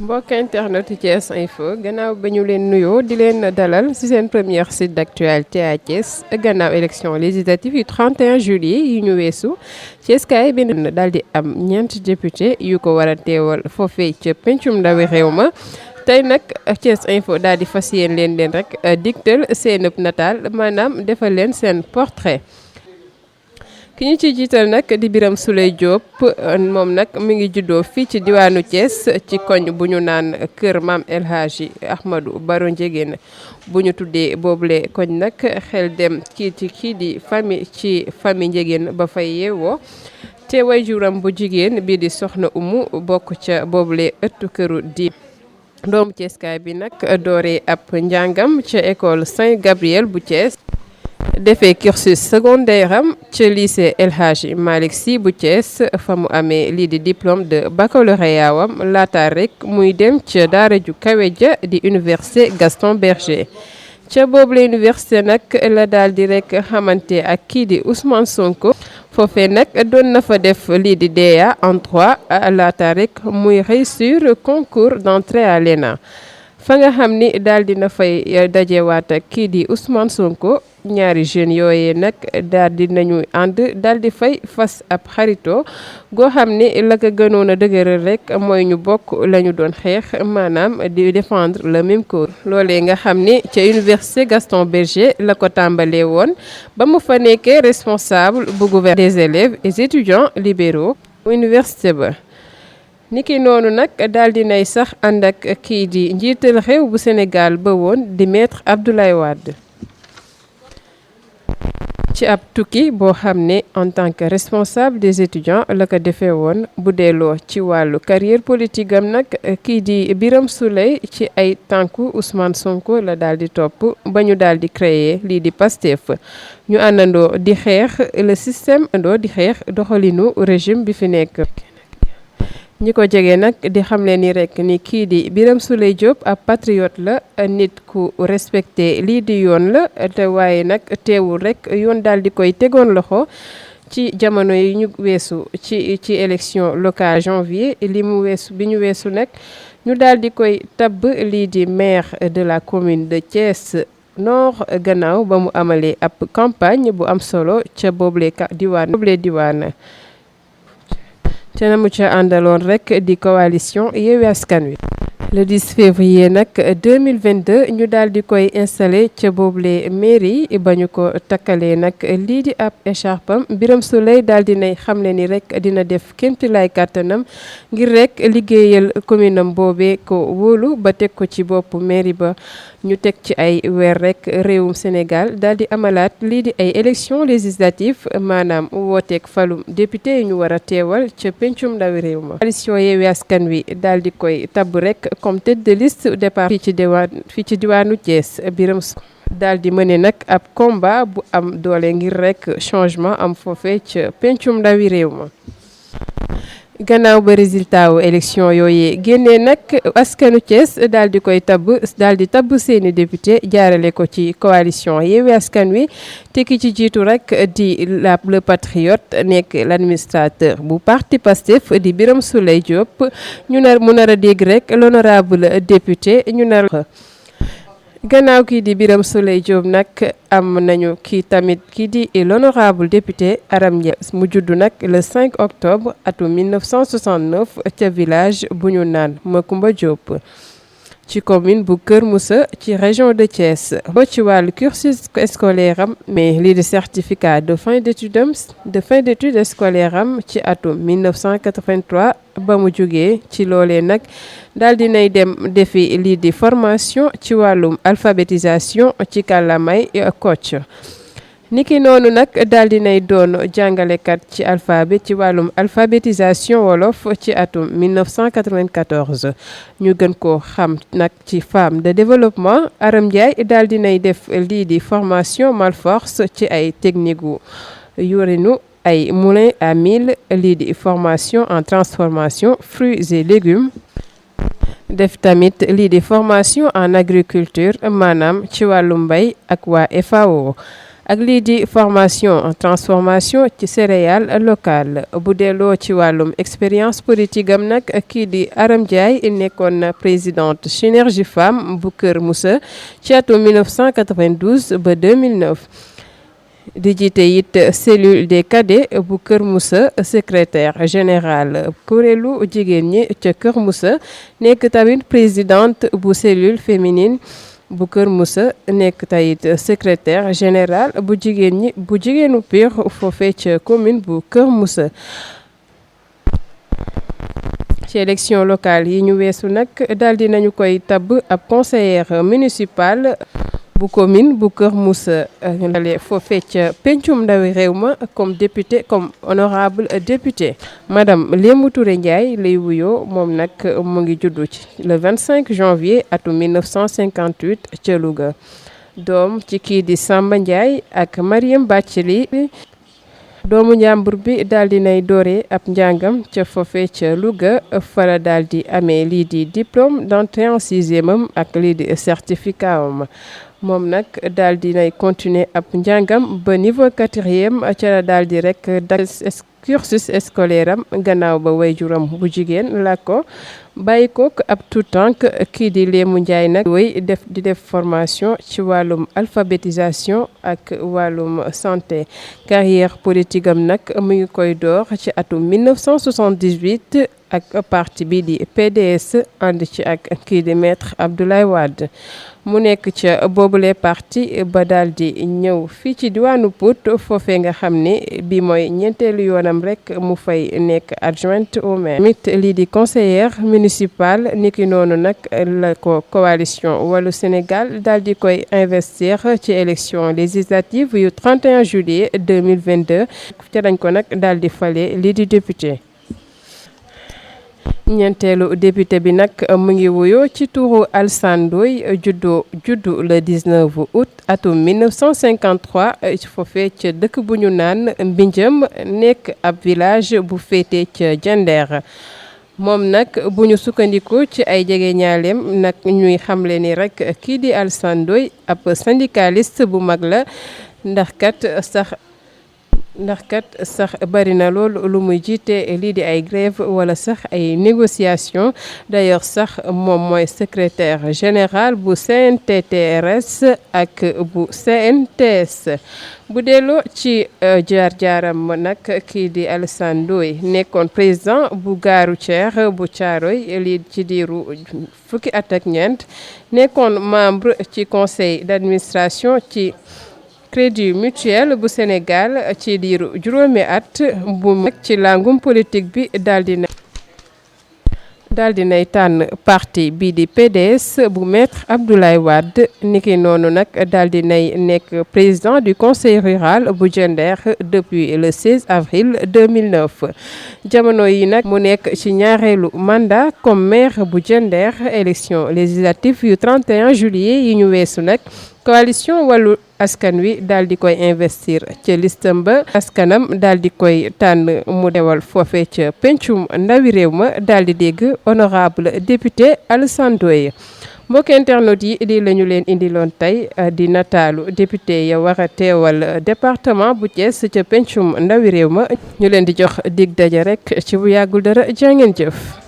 mbokk internet Thiès Info gannaaw ba ñu leen nuyoo di leen dalal ci seen première site d'actualité à Thiès gannaaw élection législative yu 31 juillet yi ñu weesu Thiès kaay bi daal di am ñeent député yu ko war a teewal foofee ca pencum ndawi réew ma tey nag Thiès Info daal di fas yéen leen rek digtal seenub nataal maanaam defal leen seen portrait. ki ñu ci jiital nag di Birame Souleye Diop moom nag mi ngi juddoo fii ci diwaanu Thiès ci koñ bu ñu naan kër Maam El Hadji Ahmadou Baro Ndiéguène bu ñu tuddee boobule koñ nag xel dem kii di famille Ndiéguène ba fay yeewoo te waajuram bu jigéen bii di Soxna Umu bokk ca boobule ëttu këru di doomu Thièskaay bi nag dooree ab njàngam ca école Saint-Gabriel bu Thiès. defee cursus secondaire am ca lycée El Hadji Malick Sy bu Thiès fa mu amee lii di diplôme de baccalauréat wam laata rek muy dem ca daara ju kawe ja di université Gaston Berger ca boobule université nag la daal di rek xamante ak kii di Ousmane Sonko foofee nag doon na fa def lii di DEA en droit laata rek muy réussir concours d'entrée à l'ENA fa nga xam ni daal dina fay dajewaat ak kii di Ousmane Sonko ñaari jeunes yooyee nag daal di nañu ànd daal di fay fas ab xarito goo xam ni la ko gënoon a dëgëral rek mooy ñu bokk la ñu doon xeex maanaam di défendre le même cause. loolee nga xam ni ca université Gaston Berger la ko tàmbalee woon ba mu fa nekkee responsable bu gouvernement des élèves et étudiants libéraux université ba. niki noonu nag daal di nay sax ànd ak kii di njiital réew bu Sénégal ba woon di maître Abdoulaye Wade ci ab tukki boo xam ne en tant que responsable des étudiants la ko defee woon bu delloo ci wàllu carrière politique am nag kii di Birame Souleye ci ay tànku Ousmane Sonko la daal di topp ba ñu daal di créer lii di Pastef ñu àndandoo di xeex le système àndandoo di xeex doxalinu régime bi fi nekk. ñi ko jege nag di xamle ni rek ni kii di Birame Souleye Diop ab patriote la nit ku respecté lii di yoon la te waaye nag teewul rek yoon daal di koy tegoon loxo ci jamono yi ñu weesu ci élection locale janvier li mu weesu bi ñu weesu nag ñu daal di koy tabb lii di maire de la commune de Thiès Nord gannaaw ba mu amalee ab campagne bu am solo ca boobule diwaan te na mu ca àndaloon rek di coalition Yewwi Askan Wi le 10 février nag 2022 ñu daal di koy installé ca boobule mairie ba ñu ko takkalee nag lii di ab écharpam Birame Souleye daal di nay xamle ni rek dina def kéemtulaay kàttanam ngir rek liggéeyal commune am boobee ko wóolu ba teg ko ci bopp mairie ba ñu teg ci ay weer rek réewum Sénégal daal di amalaat lii di ay élections législatives maanaam wooteeg falum député yi ñu war a teewal ca pencum ndawi réew ma. coalition Yewwi Askan Wi daal di koy tabb rek comme tête de liste départ fii ci diwaanu Thiès Birame daal di mëne nag ab combat bu am doole ngir rek changement am foofee ca pencum ndawi réew ma. gannaaw ba résultat wu élection yooyu génnee nag askanu Thiès daal di koy tabb seeni député jaarale ko ci coalition Yewwi Askan Wi te ki ci jiitu rek di le patriote nekk l'administrateur bu parti Pastef di Birame Souleye Diop mu nar a dégg rek l'honorable député ñu nar gannaaw kii di Birame Souleye Diop nag am nañu kii di l'honorable député Aram Ndiaye mu juddu nag le 5 octobre atum 1969 ca village bu ñu naan Makumba Diop ci commune bu Kër Moussa ci région de Thiès boo ci wàllu cursus scolaire am mais lii di certificat de fin d'études scolaire am ci atum 1983 ba mu jógee ci loolee nag daal dinay dem defi lii di formation ci wàllum alphabétisation ci kàllaamay Kocc niki noonu nag daal dinay doon jàngalekat ci alphabet ci wàllum alphabétisation wolof ci atum 1994 ñu gën ko xam nag ci femme de développement Aram Ndiaye daal dinay def lii di formation Malforce ci ay technique gu yorinu ay moulin à mil lii di formation en transformation fruits et légumes def tamit lii di formation en agriculture maanaam ci wàllu mbay ak waa FAO ak lii di formation transformation ci céréales locales bu delloo ci wàllum expérience politique am nag kii di Aram Ndiaye nekkoon présidente Synergie Femmes bu Kër Moussa ci atum 1992 ba 2009 di jiite it cellule des cadets bu Kër Moussa secrétaire général kuréelu jigéen ñi ca Kër Moussa nekk tamit présidente bu cellule féminine bu Kër Moussa nekk tayit secrétaire général bu jigéen ñi bu jigéenu Pire foofee ca commune bu Kër Moussa. ci élection locale yi ñu weesu nag daal di nañu koy tabb ab conseillère municipale bu commune bu Kër Moussa foofee ca pencum ndawi réew ma comme député comme honorable député madame Lémou Touré Ndiaye lay wuyoo moom nag mu ngi juddu ci le 25 janvier atum 1958 ca Louga doom ci kii di Samba Ndiaye ak Mariam Bathily doomu njàmbur bi daal di nay doore ab njàngam ca foofee ca Louga fala daal di amee lii di diplôme d'entrée en sixième am ak lii di certificat am moom nag daal di nay continuer ab njàngam ba niveau quatrième ca la daal di rek cursus scolaire am gannaaw ba waajuram bu jigéen la ko bàyyi kook ab tout tànk kii di Lémou Ndiaye nag wéy di def formation ci wàllum alphabétisation ak wàllum santé carrière politique am nag mu ngi koy door ci atum 1978 ak parti bi di PDS ànd ci ak kii di maître Abdoulaye Wade mu nekk ca boobule parti ba daal di ñëw fii ci diwaanu Pout foofee nga xam ne bi mooy ñeenteelu yoonam rek mu fay nekk adjointe au maire mit lii di conseillère municipale niki noonu nag la ko coalition Wallu Sénégal daal di koy investir ci élection législative yu 31 juillet 2022 ca dañ ko nag daal di fale lii di député ñeenteelu député bi nag mu ngi wuyoo ci turu Alassane Ndoye juddu le 19 août atum 1953 foofee ca dëkk bu ñu naan Mbinjëm nekk ab village bu féete ca Diender moom nag bu ñu sukkandiku ci ay jege ñaaleem nag ñuy xamle ni rek kii di Alassane Ndoye ab syndicaliste bu mag la ndax kat sax bari na lool lu muy jiite lii di ay grève wala sax ay négociation d'ailleurs sax moom mooy secrétaire général bu CNTTRS ak bu CNTS bu delloo ci jaar-jaaram nag kii di Alassane Ndoye nekkoon président bu gaaru Thiès bu Thiaroye lii ci diiru fukki at ak ñeent nekkoon membre ci conseil d'administration ci Crédit Mutuel bu Sénégal ci diiru juróomi at bu mag ci langum politique bi daal di nay tànn parti bii di PDS bu maître Abdoulaye Wade niki noonu nag daal di nay nekk président du conseil rural bu Diender depuis le 16 avril 2009 jamono yi nag mu nekk ci ñaareelu mandat comme maire bu Diender élection législative yu 31 juillet yi ñu weesu nag coalition Wallu askan wi daal di koy investir ca listam ba askanam daal di koy tànn mu dewal foofe ca pencum ndawi réew ma daal di dégg honorable député Alassane Ndoye mbokk internet yi lii la ñu leen indiloon tey di nataalu député ya war a teewal département bu Thiès ca pencum ndawi réew ma ñu leen di jox dig daje rek ci bu yàggul dara jaa ngeen jëf